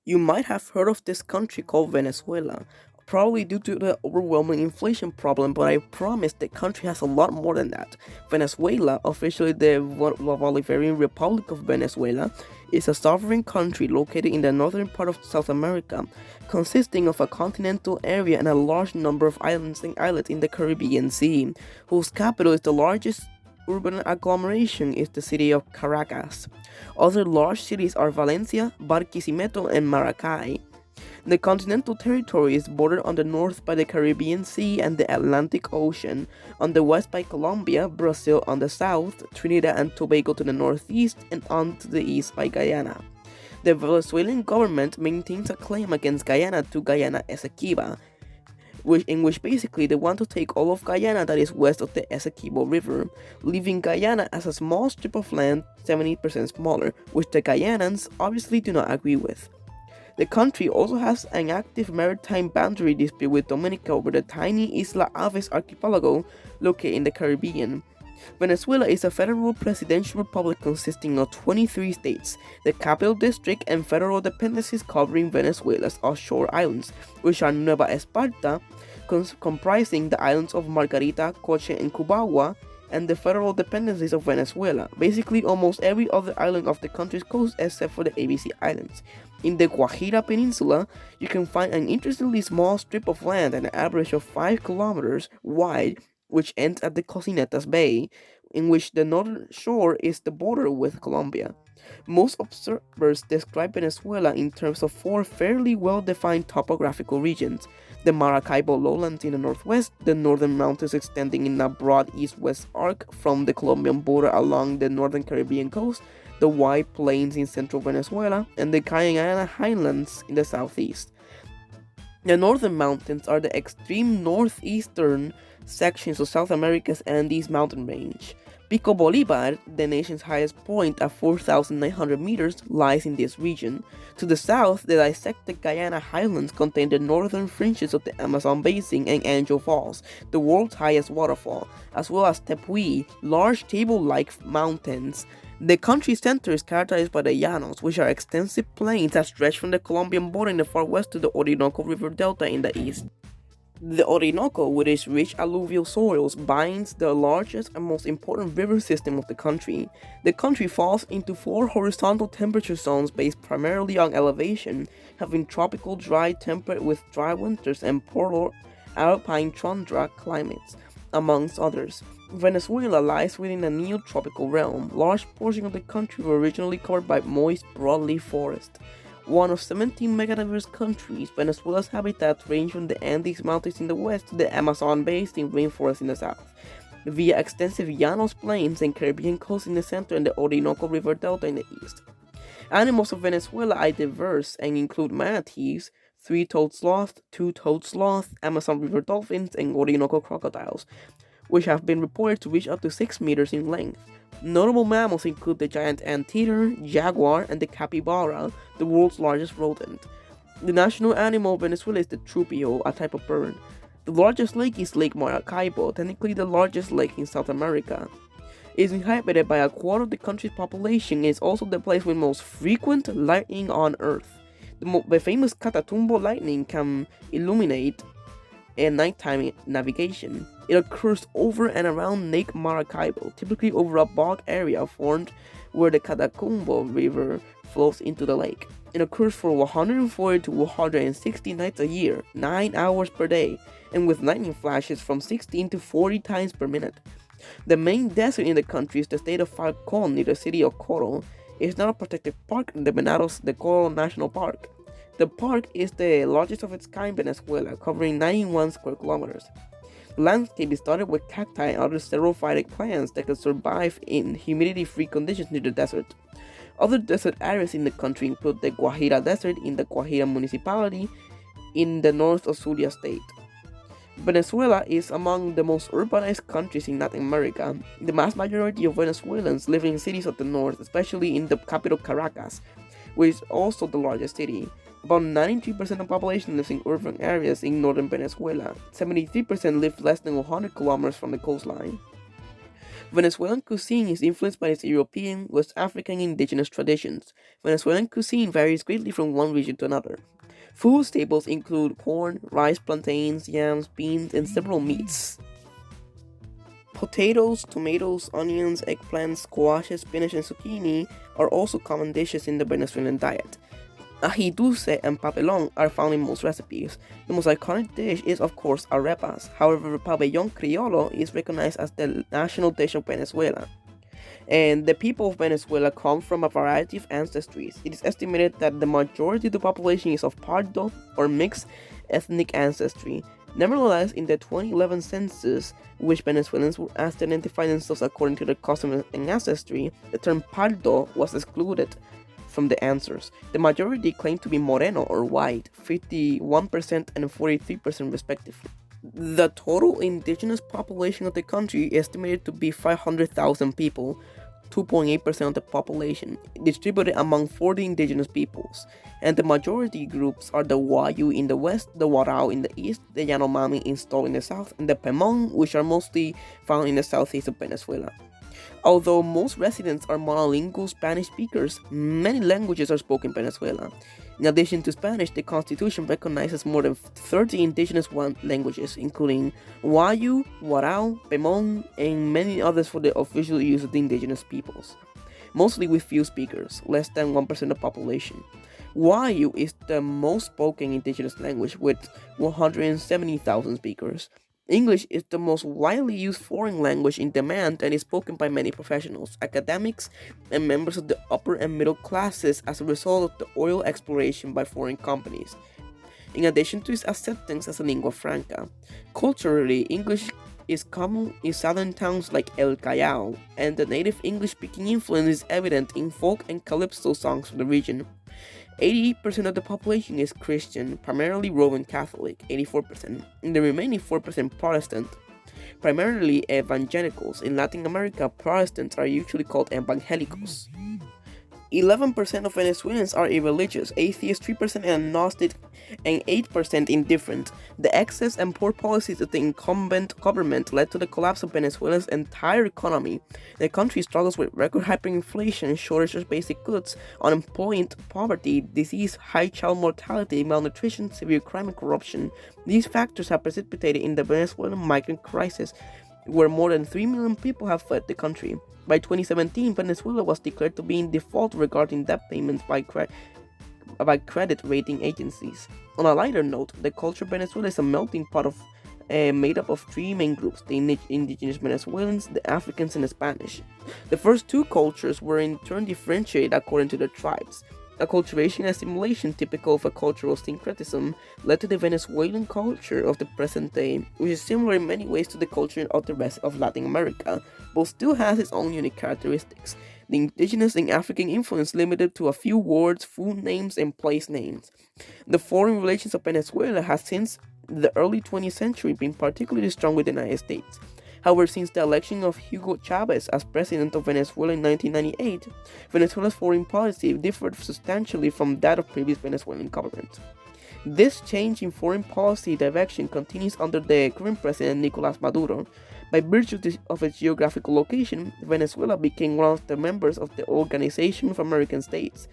You might have heard of this country called Venezuela, probably due to the overwhelming inflation problem, but I promise the country has a lot more than that. Venezuela, officially the Bolivarian Republic of Venezuela, is a sovereign country located in the northern part of South America, consisting of a continental area and a large number of islands and islets in the Caribbean Sea, whose capital is the largest urban agglomeration is the city of Caracas. Other large cities are Valencia, Barquisimeto, and Maracay. The continental territory is bordered on the north by the Caribbean Sea and the Atlantic Ocean, on the west by Colombia, Brazil on the south, Trinidad and Tobago to the northeast, and on to the east by Guyana. The Venezuelan government maintains a claim against Guyana to Guyana Essequiba, in which basically they want to take all of Guyana that is west of the Essequibo River, leaving Guyana as a small strip of land 70% smaller, which the Guyanans obviously do not agree with. The country also has an active maritime boundary dispute with Dominica over the tiny Isla Aves archipelago located in the Caribbean. Venezuela is a federal presidential republic consisting of 23 states, the capital district, and federal dependencies covering Venezuela's offshore islands, which are Nueva Esparta, comprising the islands of Margarita, Coche, and Cubagua, and the federal dependencies of Venezuela, basically almost every other island off the country's coast except for the ABC Islands. In the Guajira Peninsula, you can find an interestingly small strip of land an average of 5 kilometers wide, which ends at the Cocinetas Bay, in which the northern shore is the border with Colombia. Most observers describe Venezuela in terms of four fairly well-defined topographical regions: the Maracaibo lowlands in the northwest, the northern mountains extending in a broad east-west arc from the Colombian border along the northern Caribbean coast, the wide plains in central Venezuela, and the Cayena highlands in the southeast. The northern mountains are the extreme northeastern sections of South America's Andes mountain range. Pico Bolivar, the nation's highest point at 4,900 meters, lies in this region. To the south, the dissected Guyana highlands contain the northern fringes of the Amazon basin and Angel Falls, the world's highest waterfall, as well as Tepuy, large table-like mountains. The country's center is characterized by the llanos, which are extensive plains that stretch from the Colombian border in the far west to the Orinoco River Delta in the east. The Orinoco, with its rich alluvial soils, binds the largest and most important river system of the country. The country falls into four horizontal temperature zones based primarily on elevation, having tropical dry temperate with dry winters and polar alpine tundra climates, amongst others. Venezuela lies within a neotropical realm. Large portions of the country were originally covered by moist broadleaf forest. One of 17 megadiverse countries, Venezuela's habitats range from the Andes Mountains in the west to the Amazon basin rainforest in the south, via extensive llanos plains and Caribbean coast in the center and the Orinoco River Delta in the east. Animals of Venezuela are diverse and include manatees, three-toed sloth, two-toed sloth, Amazon River dolphins, and Orinoco crocodiles, which have been reported to reach up to 6 meters in length. Notable mammals include the giant anteater, jaguar, and the capybara, the world's largest rodent. The national animal of Venezuela is the trupio, a type of bird. The largest lake is Lake Maracaibo, technically the largest lake in South America. It is inhabited by a quarter of the country's population and is also the place with most frequent lightning on Earth. The famous Catatumbo lightning can illuminate and nighttime navigation. It occurs over and around Lake Maracaibo, typically over a bog area formed where the Catatumbo River flows into the lake. It occurs for 140 to 160 nights a year, 9 hours per day, and with lightning flashes from 16 to 40 times per minute. The main desert in the country is the state of Falcon near the city of Coro. It is now a protected park in the Venados de Coro National Park. The park is the largest of its kind in Venezuela, covering 91 square kilometers. The landscape is dotted with cacti and other xerophytic plants that can survive in humidity-free conditions near the desert. Other desert areas in the country include the Guajira Desert in the Guajira municipality in the north of Zulia state. Venezuela is among the most urbanized countries in Latin America. The vast majority of Venezuelans live in cities of the north, especially in the capital Caracas, which is also the largest city. About 93% of the population lives in urban areas in northern Venezuela. 73% live less than 100 kilometers from the coastline. Venezuelan cuisine is influenced by its European, West African, and indigenous traditions. Venezuelan cuisine varies greatly from one region to another. Food staples include corn, rice, plantains, yams, beans, and several meats. Potatoes, tomatoes, onions, eggplants, squash, spinach, and zucchini are also common dishes in the Venezuelan diet. Ají dulce and papelón are found in most recipes. The most iconic dish is, of course, arepas. However, pabellón criollo is recognized as the national dish of Venezuela. And the people of Venezuela come from a variety of ancestries. It is estimated that the majority of the population is of Pardo or mixed ethnic ancestry. Nevertheless, in the 2011 census, which Venezuelans were asked to identify themselves according to their customs and ancestry, the term Pardo was excluded from the answers. The majority claimed to be Moreno or white, 51% and 43% respectively. The total indigenous population of the country is estimated to be 500,000 people, 2.8% of the population, distributed among 40 indigenous peoples. And the majority groups are the Wayu in the west, the Warao in the east, the Yanomami installed in the south, and the Pemon, which are mostly found in the southeast of Venezuela. Although most residents are monolingual Spanish speakers, many languages are spoken in Venezuela. In addition to Spanish, the Constitution recognizes more than 30 indigenous languages, including Wayu, Warao, Pemon, and many others for the official use of the indigenous peoples, mostly with few speakers, less than 1% of the population. Wayu is the most spoken indigenous language with 170,000 speakers. English is the most widely used foreign language in demand and is spoken by many professionals, academics, and members of the upper and middle classes as a result of the oil exploration by foreign companies, in addition to its acceptance as a lingua franca. Culturally, English is common in southern towns like El Callao, and the native English-speaking influence is evident in folk and calypso songs from the region. 88% of the population is Christian, primarily Roman Catholic, 84%, and the remaining 4% Protestant, primarily evangelicals. In Latin America, Protestants are usually called evangelicos. 11% of Venezuelans are irreligious, atheists 3% and agnostic, and 8% indifferent. The excess and poor policies of the incumbent government led to the collapse of Venezuela's entire economy. The country struggles with record hyperinflation, shortage of basic goods, unemployment, poverty, disease, high child mortality, malnutrition, severe crime, and corruption. These factors have precipitated in the Venezuelan migrant crisis, where more than 3 million people have fled the country. By 2017, Venezuela was declared to be in default regarding debt payments by credit rating agencies. On a lighter note, the culture of Venezuela is a melting pot of made up of three main groups: the indigenous Venezuelans, the Africans, and the Spanish. The first two cultures were in turn differentiated according to their tribes. Acculturation and assimilation, typical of a cultural syncretism, led to the Venezuelan culture of the present day, which is similar in many ways to the culture of the rest of Latin America, but still has its own unique characteristics. The indigenous and African influence limited to a few words, food names, and place names. The foreign relations of Venezuela has since the early 20th century been particularly strong with the United States. However, since the election of Hugo Chavez as president of Venezuela in 1998, Venezuela's foreign policy differed substantially from that of previous Venezuelan governments. This change in foreign policy direction continues under the current president Nicolás Maduro. By virtue of its geographical location, Venezuela became one of the members of the Organization of American States.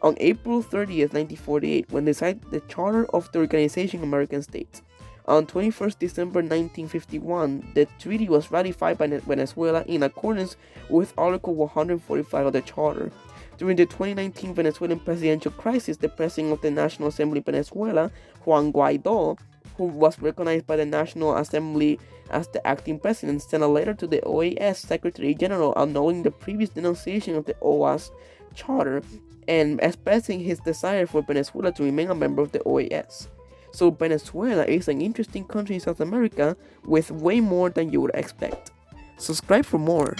On April 30th, 1948, when they signed the Charter of the Organization of American States. On 21st December 1951, the treaty was ratified by Venezuela in accordance with Article 145 of the Charter. During the 2019 Venezuelan presidential crisis, the President of the National Assembly of Venezuela, Juan Guaidó, who was recognized by the National Assembly as the acting president, sent a letter to the OAS Secretary General annulling the previous denunciation of the OAS Charter and expressing his desire for Venezuela to remain a member of the OAS. So Venezuela is an interesting country in South America with way more than you would expect. Subscribe for more.